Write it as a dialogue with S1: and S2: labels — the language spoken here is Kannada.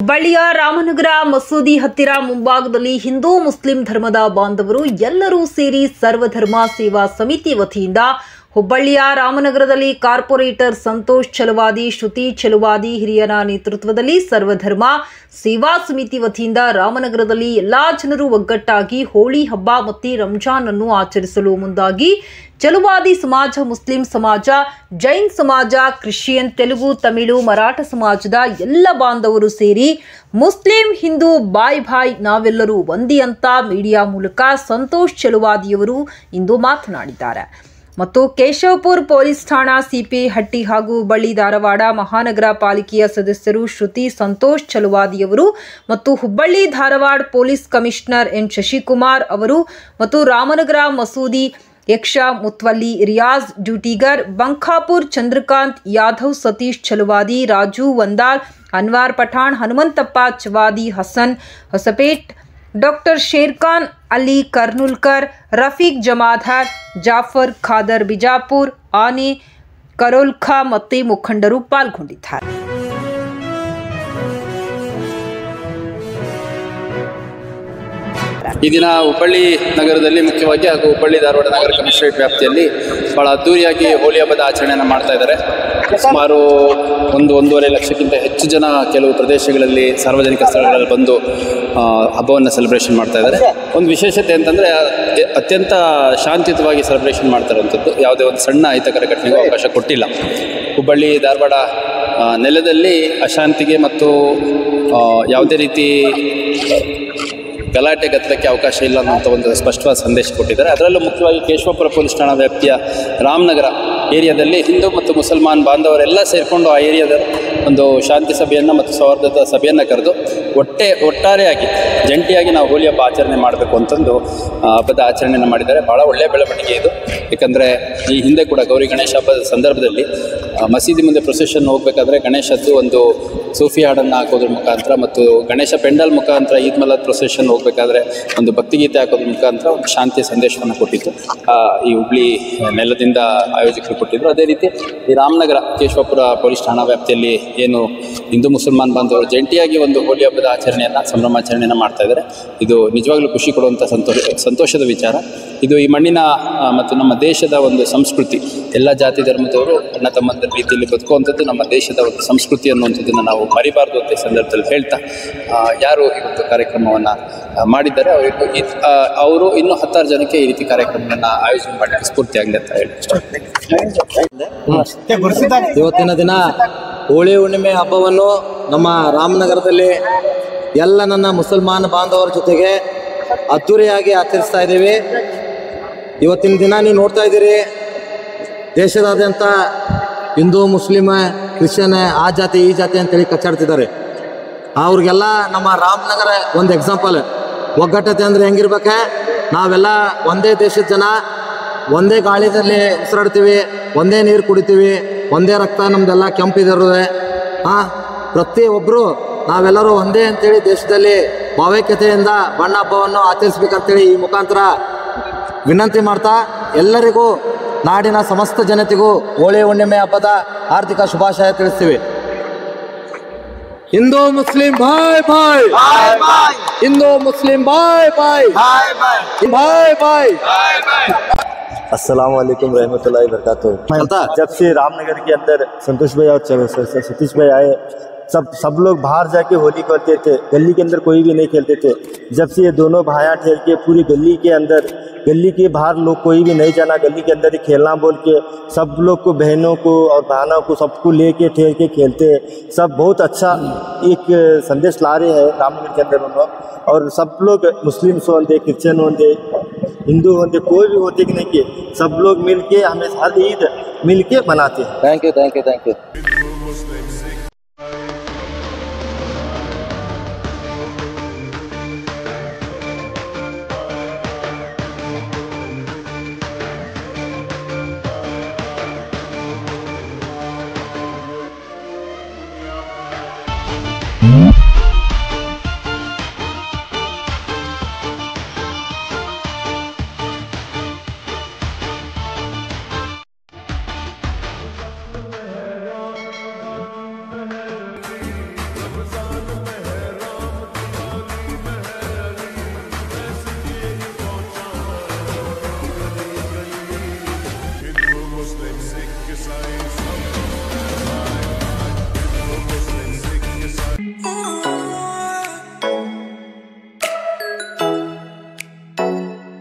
S1: ಹುಬ್ಬಳ್ಳಿಯ ರಾಮನಗರ ಮಸೂದಿ ಹತ್ತಿರ ಮುಂಭಾಗದಲ್ಲಿ ಹಿಂದೂ ಮುಸ್ಲಿಂ ಧರ್ಮದ ಬಾಂಧವರು ಎಲ್ಲರೂ ಸೇರಿ ಸರ್ವಧರ್ಮ ಸೇವಾ ಸಮಿತಿ ವತಿಯಿಂದ ಹುಬ್ಬಳ್ಳಿಯ ರಾಮನಗರದಲ್ಲಿ ಕಾರ್ಪೊರೇಟರ್ ಸಂತೋಷ್ ಚಲವಾದಿ, ಶ್ರುತಿ ಚಲವಾದಿ ಹಿರಿಯರ ನೇತೃತ್ವದಲ್ಲಿ ಸರ್ವಧರ್ಮ ಸೇವಾ ಸಮಿತಿ ವತಿಯಿಂದ ರಾಮನಗರದಲ್ಲಿ ಎಲ್ಲಾ ಜನರು ಒಗ್ಗಟ್ಟಾಗಿ ಹೋಳಿ ಹಬ್ಬ ಮತ್ತು ರಂಜಾನ್ ಅನ್ನು ಆಚರಿಸಲು ಮುಂದಾಗಿ ಚಲವಾದಿ ಸಮಾಜ, ಮುಸ್ಲಿಂ ಸಮಾಜ, ಜೈನ್ ಸಮಾಜ, ಕ್ರಿಶ್ಚಿಯನ್, ತೆಲುಗು, ತಮಿಳು, ಮರಾಠ ಸಮಾಜದ ಎಲ್ಲ ಬಾಂಧವರು ಸೇರಿ ಮುಸ್ಲಿಂ ಹಿಂದೂ ಬಾಯ್ ಬಾಯ್ ನಾವೆಲ್ಲರೂ ಒಂದೇ ಅಂತ ಮೀಡಿಯಾ ಮೂಲಕ ಸಂತೋಷ್ ಚಲವಾದಿಯವರು ಇಂದು ಮಾತನಾಡಿದ್ದಾರೆ. ಮತ್ತು ಕೇಶವಪುರ ಪೊಲೀಸ್ ಠಾಣಾ ಸಿಪಿ ಹಟ್ಟಿ ಹಾಗೂ ಹುಬ್ಬಳ್ಳಿ ಧಾರವಾಡ ಮಹಾನಗರ ಪಾಲಿಕೆಯ ಸದಸ್ಯರು ಶ್ರುತಿ ಸಂತೋಷ್ ಚಲವಾದಿಯವರು ಮತ್ತು Hubballi Dharwad police commissioner N Shashikumar ಅವರು ಮತ್ತು ರಾಮನಗರ ಮಸೂದಿ ಯಕ್ಷ ಮುತ್ವಲ್ಲಿ, ರಿಯಾಜ್ ಡ್ಯೂಟಿಗರ್, ಬಂಕಾಪುರ್ ಚಂದ್ರಕಾಂತ್ ಯಾದವ್, ಸತೀಶ್ ಚಲವಾದಿ, ರಾಜು ವಂದಾಲ್, ಅನ್ವಾರ್ ಪಠಾಣ್, ಹನುಮಂತಪ್ಪ ಚವಾದಿ, ಹಸನ್ ಹೊಸಪೇಟ್, ಡಾಕ್ಟರ್ ಶೇರ್ಖಾನ್ ಅಲಿ ಕರ್ನುಲ್ಕರ್, ರಫೀಕ್ ಜಮಾದಾರ್, ಜಾಫರ್ ಖಾದರ್ ಬಿಜಾಪುರ್, ಆನೆ ಕರೋಲ್ಖಾ ಮತ್ತು ಮುಖಂಡರು ಪಾಲ್ಗೊಂಡಿದ್ದಾರೆ.
S2: ಈ ದಿನ ಹುಬ್ಬಳ್ಳಿ ನಗರದಲ್ಲಿ ಮುಖ್ಯವಾಗಿ ಹಾಗೂ ಹುಬ್ಬಳ್ಳಿ ಧಾರವಾಡ ನಗರ ಕಮಿಷನರೇಟ್ ವ್ಯಾಪ್ತಿಯಲ್ಲಿ ಬಹಳ ಅದ್ದೂರಿಯಾಗಿ ಹೋಳಿ ಹಬ್ಬದ ಆಚರಣೆಯನ್ನು ಮಾಡ್ತಾ ಇದ್ದಾರೆ. ಸುಮಾರು 1.5 ಲಕ್ಷಕ್ಕಿಂತ ಹೆಚ್ಚು ಜನ ಕೆಲವು ಪ್ರದೇಶಗಳಲ್ಲಿ ಸಾರ್ವಜನಿಕ ಸ್ಥಳಗಳಲ್ಲಿ ಬಂದು ಹಬ್ಬವನ್ನು ಸೆಲೆಬ್ರೇಷನ್ ಮಾಡ್ತಾ ಇದ್ದಾರೆ. ಒಂದು ವಿಶೇಷತೆ ಅಂತಂದರೆ ಅತ್ಯಂತ ಶಾಂತಿಯುತವಾಗಿ ಸೆಲೆಬ್ರೇಷನ್ ಮಾಡ್ತಾ ಇರುವಂಥದ್ದು. ಯಾವುದೇ ಒಂದು ಸಣ್ಣ ಅಹಿತಕರ ಘಟನೆಗೂ ಅವಕಾಶ ಕೊಟ್ಟಿಲ್ಲ. ಹುಬ್ಬಳ್ಳಿ ಧಾರವಾಡ ನೆಲದಲ್ಲಿ ಅಶಾಂತಿಗೆ ಮತ್ತು ಯಾವುದೇ ರೀತಿ ಗಲಾಟೆ ಗದ್ದಲಕ್ಕೆ ಅವಕಾಶ ಇಲ್ಲ ಅನ್ನೋಂಥ ಒಂದು ಸ್ಪಷ್ಟವಾದ ಸಂದೇಶ ಕೊಟ್ಟಿದ್ದಾರೆ. ಅದರಲ್ಲೂ ಮುಖ್ಯವಾಗಿ ಕೇಶವಪುರ ಪೊಲೀಸ್ ಠಾಣಾ ವ್ಯಾಪ್ತಿಯ ರಾಮನಗರ ಏರಿಯಾದಲ್ಲಿ ಹಿಂದೂ ಮತ್ತು ಮುಸಲ್ಮಾನ್ ಬಾಂಧವರೆಲ್ಲ ಸೇರಿಕೊಂಡು ಆ ಏರಿಯಾದ ಒಂದು ಶಾಂತಿ ಸಭೆಯನ್ನು ಮತ್ತು ಸೌಹಾರ್ದದ ಸಭೆಯನ್ನು ಕರೆದು ಒಟ್ಟಾರೆಯಾಗಿ ಜಂಟಿಯಾಗಿ ನಾವು ಹೋಳಿ ಹಬ್ಬ ಆಚರಣೆ ಮಾಡಬೇಕು ಅಂತಂದು ಹಬ್ಬದ ಆಚರಣೆಯನ್ನು ಮಾಡಿದ್ದಾರೆ. ಭಾಳ ಒಳ್ಳೆಯ ಬೆಳವಣಿಗೆ ಇದು. ಏಕೆಂದರೆ ಈ ಹಿಂದೆ ಕೂಡ ಗೌರಿ ಗಣೇಶ ಹಬ್ಬದ ಸಂದರ್ಭದಲ್ಲಿ ಮಸೀದಿ ಮುಂದೆ ಪ್ರೊಸೆಷನ್ ಹೋಗಬೇಕಾದ್ರೆ ಗಣೇಶದ್ದು ಒಂದು ಸೂಫಿ ಹಾಡನ್ನು ಹಾಕೋದ್ರ ಮುಖಾಂತರ ಮತ್ತು ಗಣೇಶ ಪೆಂಡಲ್ ಮುಖಾಂತರ ಈದ್ ಮಿಲಾದ್ ಪ್ರೊಸೆಷನ್ ಹೋಗಬೇಕಾದ್ರೆ ಒಂದು ಭಕ್ತಿಗೀತೆ ಹಾಕೋದ್ರ ಮುಖಾಂತರ ಒಂದು ಶಾಂತಿಯ ಸಂದೇಶವನ್ನು ಕೊಟ್ಟಿತ್ತು. ಈ ಹುಬ್ಳಿ ನೆಲದಿಂದ ಆಯೋಜಕರು ಕೊಟ್ಟಿದ್ದರು. ಅದೇ ರೀತಿ ಈ ರಾಮನಗರ ಕೇಶವಪುರ ಪೊಲೀಸ್ ಠಾಣಾ ವ್ಯಾಪ್ತಿಯಲ್ಲಿ ಏನು ಹಿಂದೂ ಮುಸಲ್ಮಾನ್ ಬಾಂಧವರು ಜಂಟಿಯಾಗಿ ಒಂದು ಹೋಳಿ ಹಬ್ಬದ ಆಚರಣೆಯನ್ನು ಸಂಭ್ರಮಾಚರಣೆಯನ್ನು ಮಾಡ್ತಾ ಇದ್ದಾರೆ. ಇದು ನಿಜವಾಗ್ಲೂ ಖುಷಿ ಕೊಡುವಂಥ ಸಂತೋಷದ ವಿಚಾರ. ಇದು ಈ ಮಣ್ಣಿನ ಮತ್ತು ನಮ್ಮ ದೇಶದ ಒಂದು ಸಂಸ್ಕೃತಿ. ಎಲ್ಲ ಜಾತಿ ಧರ್ಮದವರು ಅಣ್ಣ ತಮ್ಮಂದಿರ ರೀತಿಯಲ್ಲಿ ಬದುಕುವಂಥದ್ದು ನಮ್ಮ ದೇಶದ ಒಂದು ಸಂಸ್ಕೃತಿ ಅನ್ನುವಂಥದ್ದನ್ನು ನಾವು ಮರಿಬಾರ್ದು ಅಂತ ಈ ಸಂದರ್ಭದಲ್ಲಿ ಹೇಳ್ತಾ, ಯಾರು ಇವತ್ತು ಕಾರ್ಯಕ್ರಮವನ್ನು ಮಾಡಿದ್ದಾರೆ ಅವರು ಇನ್ನೂ 10 ಜನಕ್ಕೆ ಈ ರೀತಿ ಕಾರ್ಯಕ್ರಮವನ್ನು ಆಯೋಜನೆ ಮಾಡಲಿಕ್ಕೆ ಸ್ಫೂರ್ತಿಯಾಗಲಿ ಅಂತ ಹೇಳಿ
S3: ಇವತ್ತಿನ ದಿನ ಹೋಳಿ ಹುಣ್ಣಿಮೆ ಹಬ್ಬವನ್ನು ನಮ್ಮ ರಾಮನಗರದಲ್ಲಿ ಎಲ್ಲ ನನ್ನ ಮುಸಲ್ಮಾನ ಬಾಂಧವರ ಜೊತೆಗೆ ಅದ್ದೂರಿಯಾಗಿ ಆಚರಿಸ್ತಾ ಇದ್ದೀವಿ. ಇವತ್ತಿನ ದಿನ ನೀವು ನೋಡ್ತಾ ಇದ್ದೀರಿ, ದೇಶದಾದ್ಯಂತ ಹಿಂದೂ, ಮುಸ್ಲಿಮ, ಕ್ರಿಶ್ಚಿಯನ್, ಆ ಜಾತಿ ಈ ಜಾತಿ ಅಂತೇಳಿ ಕಚ್ಚಾಡ್ತಿದ್ದಾರೆ. ಅವ್ರಿಗೆಲ್ಲ ನಮ್ಮ ರಾಮನಗರ ಒಂದು ಎಕ್ಸಾಂಪಲ್. ಒಗ್ಗಟ್ಟತೆ ಅಂದರೆ ಹೆಂಗಿರ್ಬೇಕೆ? ನಾವೆಲ್ಲ ಒಂದೇ ದೇಶದ ಜನ, ಒಂದೇ ಗಾಳಿದಲ್ಲಿ ಉಸಿರಾಡ್ತೀವಿ, ಒಂದೇ ನೀರು ಕುಡಿತೀವಿ, ಒಂದೇ ರಕ್ತ ನಮ್ದೆಲ್ಲ ಕೆಂಪಿದಿರುತ್ತೆ. ಪ್ರತಿಯೊಬ್ಬರು ನಾವೆಲ್ಲರೂ ಒಂದೇ ಅಂತೇಳಿ ದೇಶದಲ್ಲಿ ಭಾವೈಕ್ಯತೆಯಿಂದ ಬಣ್ಣ ಹಬ್ಬವನ್ನು ಆಚರಿಸ್ಬೇಕಂತೇಳಿ ಈ ಮುಖಾಂತರ ವಿನಂತಿ ಮಾಡ್ತಾ, ಎಲ್ಲರಿಗೂ ನಾಡಿನ ಸಮಸ್ತ ಜನತೆಗೂ ಹೋಳಿ ಹುಣ್ಣಿಮೆ ಹಬ್ಬದ ಆರ್ಥಿಕ ಶುಭಾಶಯ ತಿಳಿಸ್ತೀವಿ. ಹಿಂದೂ ಮುಸ್ಲಿಂ ಬಾಯ್ ಬಾಯ್, ಹಿಂದೂ ಮುಸ್ಲಿಂ ಬಾಯ್ ಬಾಯ್, ಬಾಯ್ ಬಾಯ್.
S4: अस्सलाम वालेकुम रहमतुल्लाहि वबरकातुहू। जब से रामनगर के अंदर संतोष भाई और सतीश भाई आए, सब लोग बाहर जाके होली खेलते थे, गली के अंदर कोई भी नहीं खेलते थे। जब से ये दोनों भाइयाँ ठहर के पूरी गली के अंदर, गली के बाहर लोग कोई भी नहीं जाना, गली के अंदर ही खेलना बोल के सब लोग को, बहनों को और बहनों को सबको लेके ठहर के खेलते हैं। सब बहुत अच्छा एक संदेश ला रहे हैं रामनगर के अंदर उन्होंने। और सब लोग मुस्लिम होंगे, क्रिश्चियन होंगे, हिंदू होंगे, कोई भी होते कि नहीं कि सब लोग मिल के हमें हर ईद मिल के मनाते हैं।
S3: Thank you, thank you, thank you.
S5: के साए